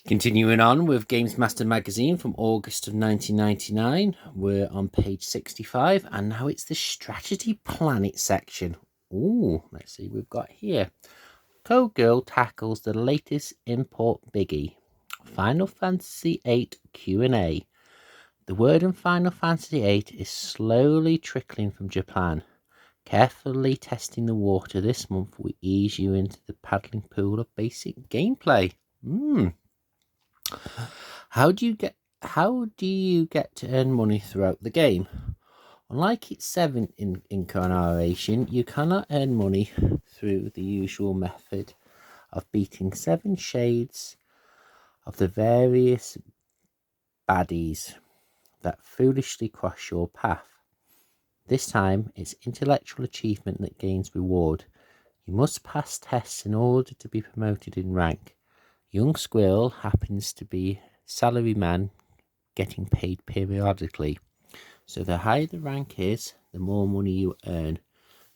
Continuing on with Gamesmaster magazine from August of 1999, we're on page 65, and now it's the Strategy Planet section. Ooh, let's see what we've got here. Code Girl tackles the latest import biggie, Final Fantasy VIII Q&A. The word in Final Fantasy VIII is slowly trickling from Japan. Carefully testing the water this month will ease you into the paddling pool of basic gameplay. How do you get to earn money throughout the game? Unlike its 7 incarnation, you cannot earn money through the usual method of beating 7 shades of the various baddies that foolishly cross your path. This time, it's intellectual achievement that gains reward. You must pass tests in order to be promoted in rank. Young Squirrel happens to be salaryman getting paid periodically. So the higher the rank is, the more money you earn.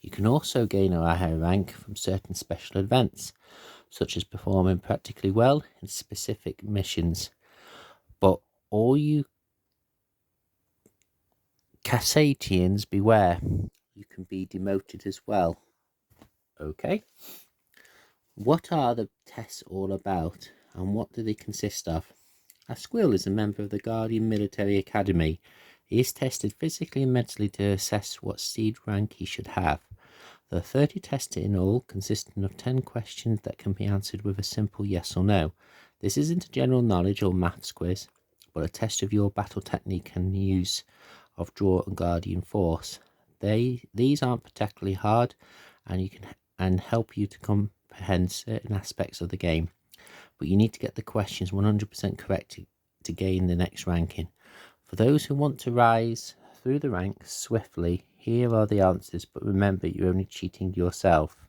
You can also gain a higher rank from certain special events, such as performing practically well in specific missions. But all you Cassatians beware, you can be demoted as well. Okay. What are the tests all about, and what do they consist of? A squirrel is a member of the Guardian Military Academy. He is tested physically and mentally to assess what seed rank he should have. There are 30 tests in all, consisting of 10 questions that can be answered with a simple yes or no. This isn't a general knowledge or maths quiz, but a test of your battle technique and use of draw and guardian force. These aren't particularly hard, and help you to comprehend certain aspects of the game. But you need to get the questions 100% correct to gain the next ranking. For those who want to rise through the ranks swiftly, here are the answers, but remember, you're only cheating yourself.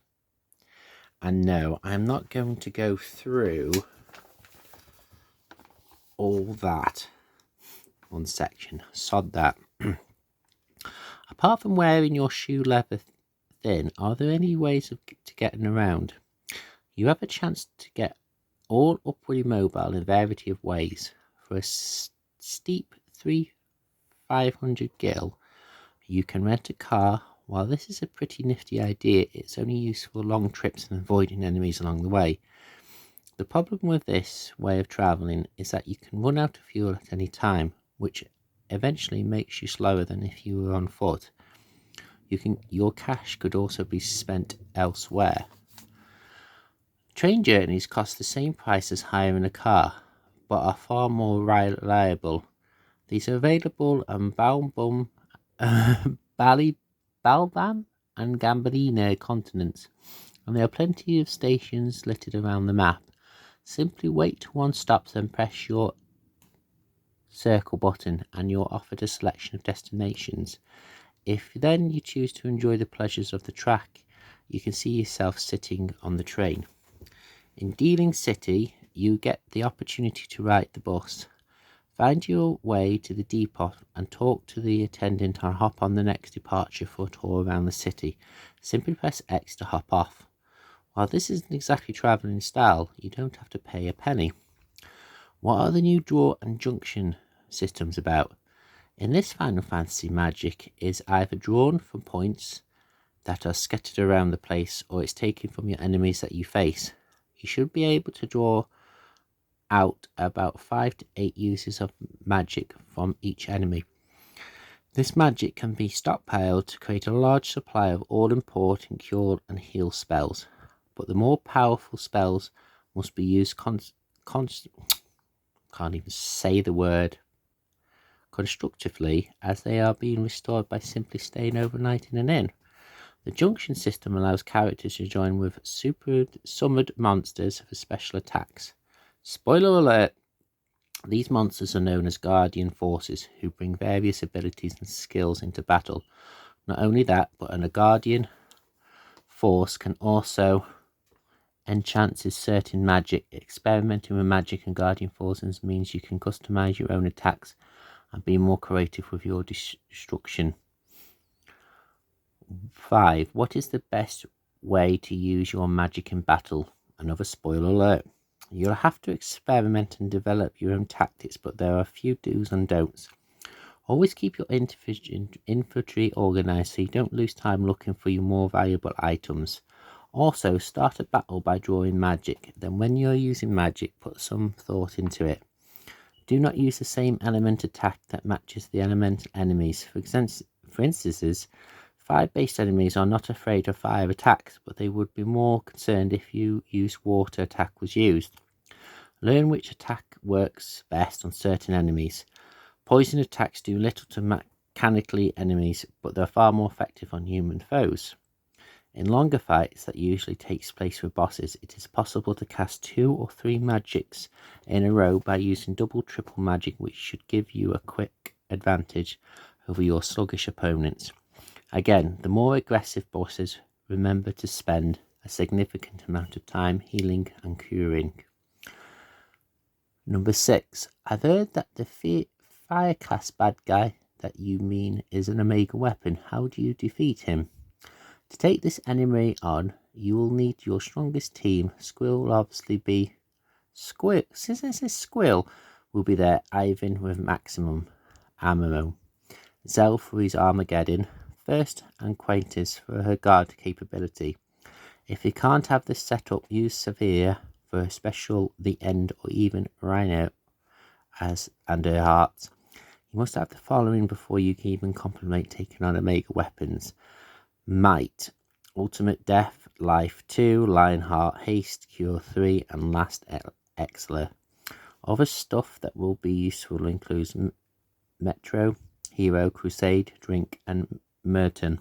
And no, I'm not going to go through all that one section. Sod that. Apart from wearing your shoe leather thin, are there any ways to getting around? You have a chance to get all upwardly mobile in a variety of ways. For a steep 500 gil, you can rent a car. While this is a pretty nifty idea, it's only useful for long trips and avoiding enemies along the way. The problem with this way of travelling is that you can run out of fuel at any time, which eventually makes you slower than if you were on foot. Your cash could also be spent elsewhere. Train journeys cost the same price as hiring a car, but are far more reliable. These are available on Balbam and Gambellina continents, and there are plenty of stations littered around the map. Simply wait till one stops and press your circle button, and you're offered a selection of destinations. If then you choose to enjoy the pleasures of the track, you can see yourself sitting on the train. In Dealing City, you get the opportunity to ride the bus. Find your way to the depot and talk to the attendant and hop on the next departure for a tour around the city. Simply press X to hop off. While this isn't exactly travelling style, you don't have to pay a penny. What are the new draw and junction systems about? In this Final Fantasy, magic is either drawn from points that are scattered around the place, or it's taken from your enemies that you face. You should be able to draw out about 5 to 8 uses of magic from each enemy. This magic can be stockpiled to create a large supply of all-important cure and heal spells, but the more powerful spells must be used constructively, as they are being restored by simply staying overnight in an inn. The junction system allows characters to join with summoned monsters for special attacks. Spoiler alert! These monsters are known as Guardian Forces, who bring various abilities and skills into battle. Not only that, but a Guardian Force can also enchant certain magic. Experimenting with magic and Guardian Forces means you can customize your own attacks and be more creative with your destruction. 5. What is the best way to use your magic in battle? Another spoiler alert. You'll have to experiment and develop your own tactics, but there are a few do's and don'ts. Always keep your infantry organised so you don't lose time looking for your more valuable items. Also, start a battle by drawing magic. Then when you're using magic, put some thought into it. Do not use the same element attack that matches the elemental enemies. For instance, fire-based enemies are not afraid of fire attacks, but they would be more concerned if you use water attack was used. Learn which attack works best on certain enemies. Poison attacks do little to mechanically enemies, but they're far more effective on human foes. In longer fights that usually takes place with bosses, it is possible to cast 2 or 3 magics in a row by using double-triple magic, which should give you a quick advantage over your sluggish opponents. Again, the more aggressive bosses, remember to spend a significant amount of time healing and curing. Number 6. I've heard that the fire class bad guy that you mean is an Omega weapon. How do you defeat him? To take this enemy on, you will need your strongest team. Squill will obviously be... Since it says Squill will be there, Ivan with maximum ammo. Zell for his Armageddon. First, and Quaintess for her guard capability. If you can't have this set up, use Severe for a special The End, or even Rhino and her heart. You must have the following before you can even contemplate taking on Omega weapons. Might, Ultimate Death, Life 2, Lionheart, Haste, Cure 3, and Last Exler. Other stuff that will be useful includes Metro, Hero, Crusade, Drink, and Merton.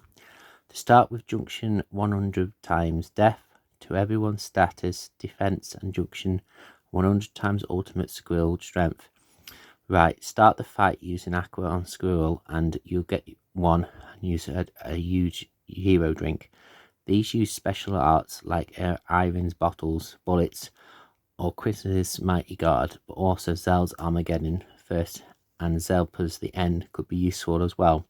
To start with Junction 100 times Death, to everyone's status, Defense, and Junction 100 times Ultimate Squirrel Strength. Right, start the fight using Aqua on Squirrel, and you'll get one and use a huge hero drink. These use special arts like Iron's bullets, or Chris's Mighty Guard, but also Zell's Armageddon first and Zelpa's The End could be useful as well.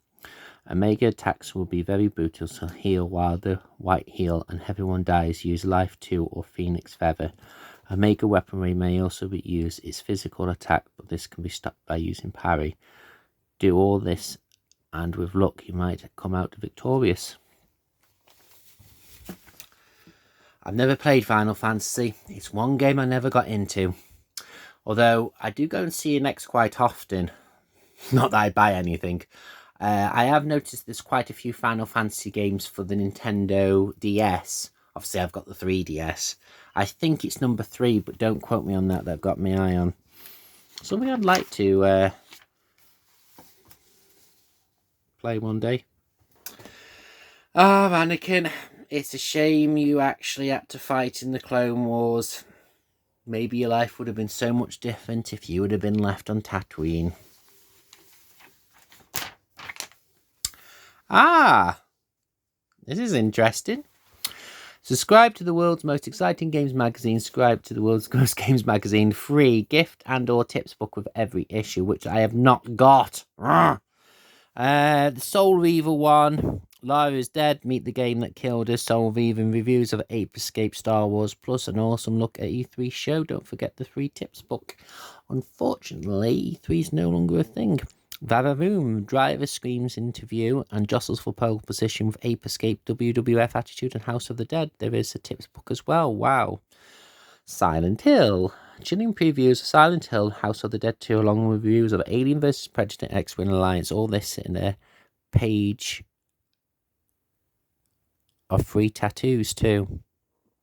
Omega attacks will be very brutal, so heal while the white heal, and everyone dies, use Life 2 or Phoenix Feather. Omega weaponry may also be used its physical attack, but this can be stopped by using parry. Do all this, and with luck you might come out victorious. I've never played Final Fantasy. It's one game I never got into. Although I do go and see an X quite often. Not that I buy anything. I have noticed there's quite a few Final Fantasy games for the Nintendo DS. Obviously, I've got the 3DS. I think it's number 3, but don't quote me on that. I've got my eye on. Something I'd like to play one day. Oh, Anakin, it's a shame you actually had to fight in the Clone Wars. Maybe your life would have been so much different if you would have been left on Tatooine. Ah, this is interesting. Subscribe to the world's most exciting games magazine. Subscribe to the world's most games magazine. Free gift and or tips book with every issue, which I have not got. The Soul Reaver one. Lara is dead. Meet the game that killed us. Soul Reaver and reviews of Ape Escape Star Wars, plus an awesome look at E3 show. Don't forget the free tips book. Unfortunately, E3 is no longer a thing. Vavavoom, driver screams interview and jostles for pole position with Ape Escape, WWF Attitude, and House of the Dead. There is a tips book as well. Wow. Silent Hill. Chilling previews of Silent Hill, House of the Dead 2, along with reviews of Alien vs. Predator, X-Wing Alliance. All this in a page of free tattoos too.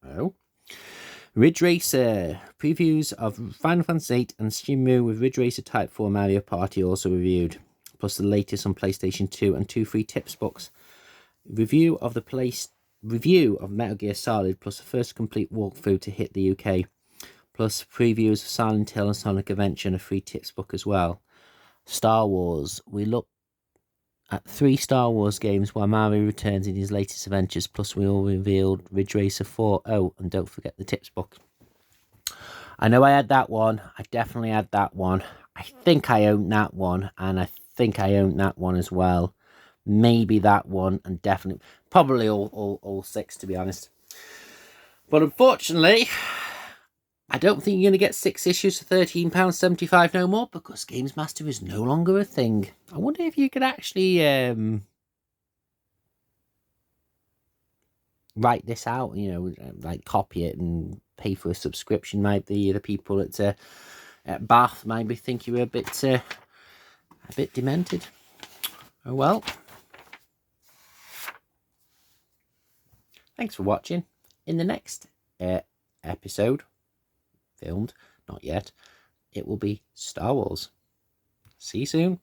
Oh. Ridge Racer. Previews of Final Fantasy VIII and Shenmue with Ridge Racer Type 4 Mario Party also reviewed. Plus the latest on PlayStation 2 and 2 free tips books. Review of Metal Gear Solid, plus the first complete walkthrough to hit the UK. Plus previews of Silent Hill and Sonic Adventure and a free tips book as well. Star Wars. We look at 3 Star Wars games while Mario returns in his latest adventures, plus we all revealed Ridge Racer 4. Oh, and don't forget the tips book. I know I had that one. I definitely had that one. I think I own that one, and I think I own that one as well. Maybe that one, and definitely, probably all 6 to be honest. But unfortunately, I don't think you're going to get 6 issues for £13.75 no more, because Gamesmaster is no longer a thing. I wonder if you could actually write this out, you know, like copy it and pay for a subscription. Might the people at Bath maybe think you were a bit demented. Oh well. Thanks for watching. In the next episode, filmed, not yet, it will be Star Wars. See you soon.